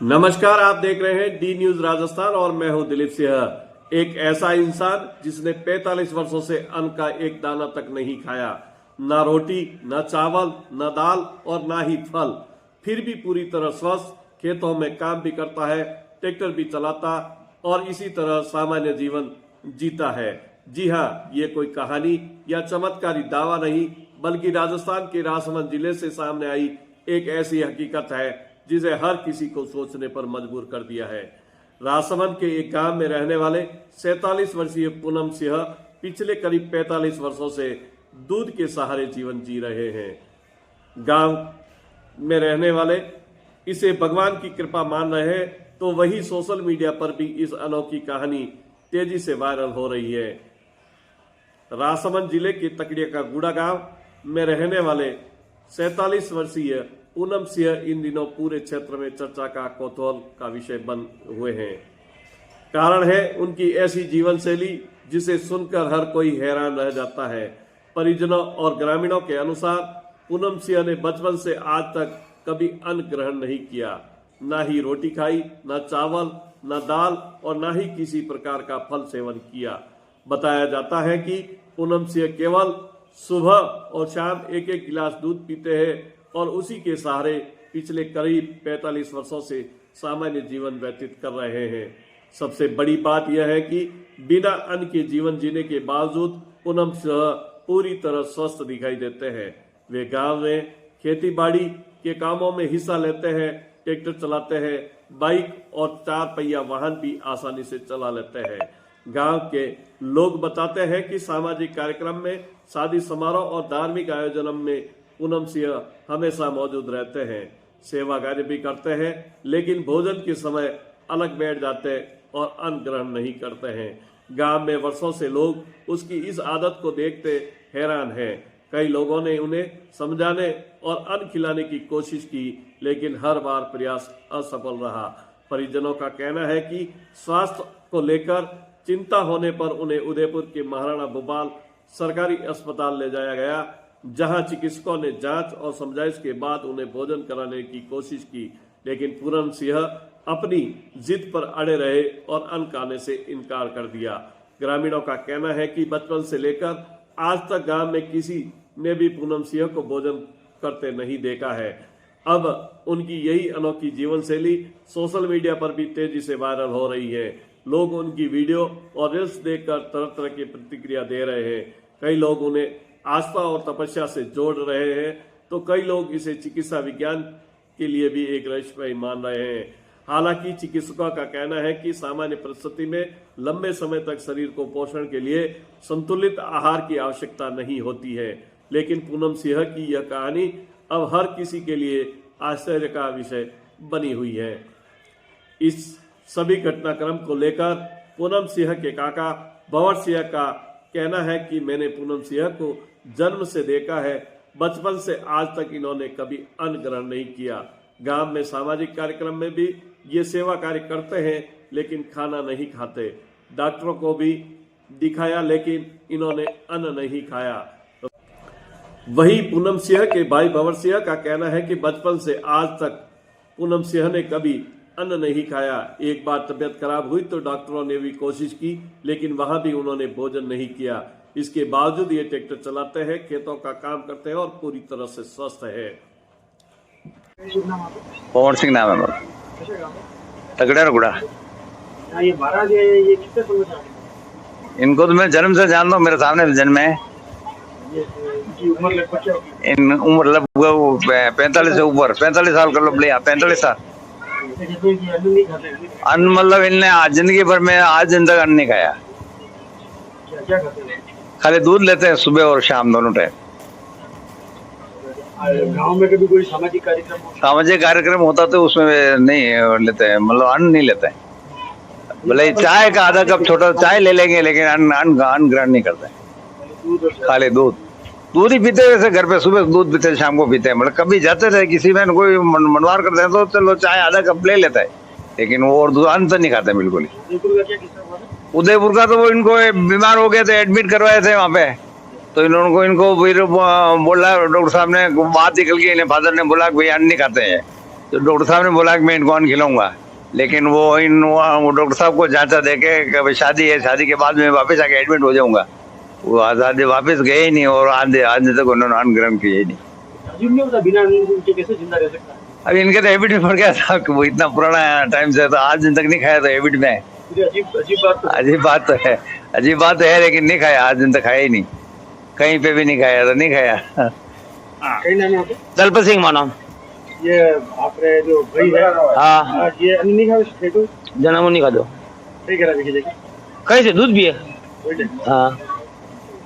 नमस्कार, आप देख रहे हैं डी न्यूज राजस्थान और मैं हूं दिलीप सिंह। एक ऐसा इंसान जिसने 45 वर्षों से अन्न का एक दाना तक नहीं खाया, ना रोटी, ना चावल, ना दाल और ना ही फल, फिर भी पूरी तरह स्वस्थ, खेतों में काम भी करता है, ट्रैक्टर भी चलाता और इसी तरह सामान्य जीवन जीता है। जी हाँ, ये कोई कहानी या चमत्कारी दावा नहीं, बल्कि राजस्थान के राजसमंद जिले से सामने आई एक ऐसी हकीकत है जिसे हर किसी को सोचने पर मजबूर कर दिया है। राजसमंद के एक गांव में रहने वाले 47 वर्षीय पूनम सिंह पिछले करीब 45 वर्षों से दूध के सहारे जीवन जी रहे हैं। गांव में रहने वाले इसे भगवान की कृपा मान रहे हैं, तो वही सोशल मीडिया पर भी इस अनोखी कहानी तेजी से वायरल हो रही है। राजसमंद जिले के तकड़िया का गुड़ा गांव में रहने वाले 47 वर्षीय पूनम सिंह इन दिनों पूरे क्षेत्र में चर्चा का कौतूहल का विषय बन हुए हैं। कारण है उनकी ऐसी जीवन शैली जिसे सुनकर हर कोई हैरान रह जाता है। परिजनों और ग्रामीणों के अनुसार पूनम सिंह ने बचपन से आज तक कभी अन्न ग्रहण नहीं किया, ना ही रोटी खाई, ना चावल, ना दाल और ना ही किसी प्रकार का फल सेवन किया। बताया जाता है कि पूनम सिंह केवल सुबह और शाम एक एक गिलास दूध पीते हैं और उसी के सहारे पिछले करीब 45 वर्षों से सामान्य जीवन व्यतीत कर रहे हैं। सबसे बड़ी बात यह है कि बिना अन्न के जीवन जीने के बावजूद पूनम सिंह पूरी तरह स्वस्थ दिखाई देते हैं। वे गांव में खेती बाड़ी के कामों में हिस्सा लेते हैं, ट्रैक्टर चलाते हैं, बाइक और 4 पहिया वाहन भी आसानी से चला लेते हैं। गांव के लोग बताते हैं कि सामाजिक कार्यक्रम में, शादी समारोह और धार्मिक आयोजनों में पूनम सिंह हमेशा मौजूद रहते हैं। सेवा कार्य भी करते हैं, लेकिन भोजन के समय अलग बैठ जाते और अन्न ग्रहण नहीं करते हैं। गांव में वर्षों से लोग उसकी इस आदत को देखते हैरान हैं। कई लोगों ने उन्हें समझाने और अन्न खिलाने की कोशिश की, लेकिन हर बार प्रयास असफल रहा। परिजनों का कहना है कि स्वास्थ्य को लेकर चिंता होने पर उन्हें उदयपुर के महाराणा भूपाल सरकारी अस्पताल ले जाया गया, जहां चिकित्सकों ने जांच और समझाइश के बाद उन्हें भोजन कराने की कोशिश की, लेकिन पूनम सिंह अपनी जिद पर अड़े रहे और अन्न खाने से इनकार कर दिया। ग्रामीणों का कहना है कि बचपन से लेकर आज तक गांव में किसी ने भी पूनम सिंह को भोजन करते नहीं देखा है। अब उनकी यही अनोखी जीवन शैली सोशल मीडिया पर भी तेजी से वायरल हो रही है। लोग उनकी वीडियो और रील्स देखकर तरह तरह की प्रतिक्रिया दे रहे हैं। कई लोग उन्हें आस्था और तपस्या से जोड़ रहे हैं, तो कई लोग इसे चिकित्सा विज्ञान के लिए भी एक रहस्यमय मान रहे हैं। हालांकि चिकित्सकों का कहना है कि सामान्य परिस्थिति में लंबे समय तक शरीर को पोषण के लिए संतुलित आहार की आवश्यकता नहीं होती है, लेकिन पूनम सिंह की यह कहानी अब हर किसी के लिए आश्चर्य का विषय बनी हुई है। इस सभी घटनाक्रम को लेकर पूनम सिंह के काका भंवर सिंह का कहना है कि मैंने पूनम सिंह को जन्म से देखा है, बचपन से आज तक इन्होंने कभी अन्न ग्रहण नहीं किया। गांव में सामाजिक कार्यक्रम में भी ये सेवा कार्य करते हैं, लेकिन खाना नहीं खाते। डॉक्टरों को भी दिखाया, लेकिन इन्होंने अन्न नहीं खाया। वही पूनम सिंह के भाई भंवर सिंह का कहना है कि बचपन से आज तक पूनम सिंह ने कभी अन्न नहीं खाया। एक बार तबीयत खराब हुई तो डॉक्टरों ने भी कोशिश की, लेकिन वहां भी उन्होंने भोजन नहीं किया। इसके बावजूद ये ट्रैक्टर चलाते हैं, खेतों का काम करते हैं और पूरी तरह से स्वस्थ है। पवन सिंह नाम है मेरा। तगड़ा गुड़ा। ये महाराज है, ये कितने समय से? इनको तो मैं जन्म से जानता हूँ, मेरे सामने जन्म है। इनकी उम्र लगभग क्या होगी? इन उम्र लगभग 45 से ऊपर, 45 साल कर लो, 45 साल। अन्न नहीं खाते? अन्न मतलब इनने आज जिंदगी भर में आज दिन तक अन्न नहीं खाया। क्या खाते हैं? खाली दूध लेते हैं सुबह और शाम दोनों टाइम। गांव में कभी कोई सामाजिक कार्यक्रम होता? सामाजिक कार्यक्रम होता तो उसमें नहीं लेते हैं, मतलब अन्न नहीं लेते हैं। भले चाय का आधा कप छोटा चाय ले लेंगे, लेकिन अन्न ग्रहण नहीं करते। खाली दूध ही पीते। वैसे घर पे सुबह दूध पीते, शाम को पीते हैं। मतलब कभी जाते थे किसी में कोई मनवार करते हैं तो चलो चाय आधा कप ले लेता है, लेकिन वो और दूध अन्न तो नहीं खाते बिल्कुल ही। उदयपुर का तो वो इनको बीमार हो गए थे, एडमिट करवाए थे वहाँ पे, तो इनको फिर बोला डॉक्टर साहब ने, बात निकल गई, इन्हें फादर ने बोला कि भाई अन्न नहीं खाते हैं, तो डॉक्टर साहब ने बोला कि मैं इनको अन्न खिलाऊंगा, लेकिन वो डॉक्टर साहब को जांचा देके कि भाई शादी है, शादी के बाद में वापस आके एडमिट हो जाऊंगा। वो आजादी वापस गए ही नहीं और आज तक उन्होंने अन्न ग्रहण किया ही नहीं। अजीब नहीं होता बिना अन्न के कैसे जिंदा रह सकता है? अभी इनके तो हैबिट में पड़ गया था कि वो इतना पुराना टाइम से, तो आज दिन तक नहीं खाया, तो हैबिट में है। ये अजीब बात तो है। अजीब बात तो है, अजीब बात तो है, लेकिन नहीं खाया, आज दिन तक खाया ही नहीं, कहीं पे भी नहीं खाया, तो नहीं खाया। कहीं नाम है आपका? दलपत सिंह माना। ये आपने जो भाई है, हाँ, आज ये अन्न नहीं खा तो जन्म नहीं खा दो सही करा देखिए देखिए कहीं से दूध भी है। बेटे हाँ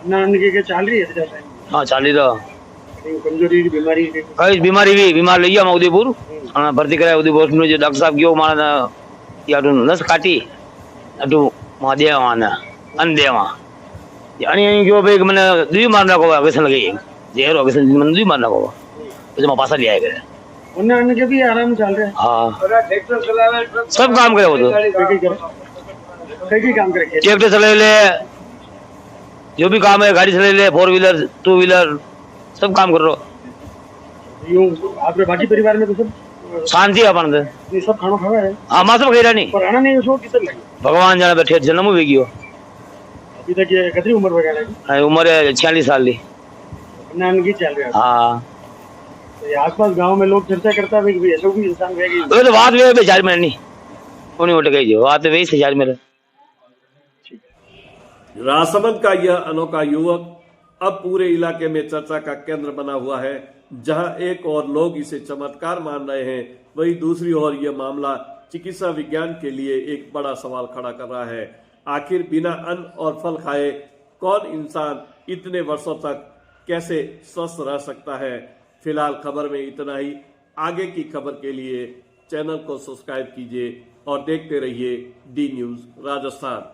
अन्न के चाल रही है ऐसे हाँ चाली तो कमजोरी की बीमारी के कहीं बीमारी भी बीमार लई गया उदयपुर भर्ती कराया उदयपुर में जो डॉक्टर साहब गयो माना या नस काटी अटू वहाँ देवा वहाँ अन्न देवा अणी गयो भाई मैंने दुई मारना को व्यसन लगी जहर व्यसन मैंने दुई मारना को तो पासा ले आए करे अन्न के भी आराम चल रहे हैं। हाँ सब काम करे वो तो कई काम करे ट्रैक्टर चले ले जो भी काम है गाड़ी चले ले 4 व्हीलर 2 व्हीलर सब काम कर रहा यूं आपके बाकी परिवार में तो सब शांति है अपन ये सब खाना खावा है हाँ मां सब खेरा नहीं पर आना नहीं उसको कितना लगे भगवान जाने बैठे जन्म हुई गयो अभी तक ये कितनी उम्र वगैरह की उम्र है 46 साल की अन्न की चल रहा है। हाँ तो ये आसपास गांव में लोग चर्चा करता है कि ऐसा भी इंसान रहेगी वो तो बात वे बेचार में नहीं उन्हें उठ गई जो बात वही से मेरे राजसमंद का यह अनोखा युवक अब पूरे इलाके में चर्चा का केंद्र बना हुआ है। जहां एक और लोग इसे चमत्कार मान रहे हैं, वहीं दूसरी ओर यह मामला चिकित्सा विज्ञान के लिए एक बड़ा सवाल खड़ा कर रहा है। आखिर बिना अन्न और फल खाए कौन इंसान इतने वर्षों तक कैसे स्वस्थ रह सकता है? फिलहाल खबर में इतना ही। आगे की खबर के लिए चैनल को सब्सक्राइब कीजिए और देखते रहिए डी न्यूज राजस्थान।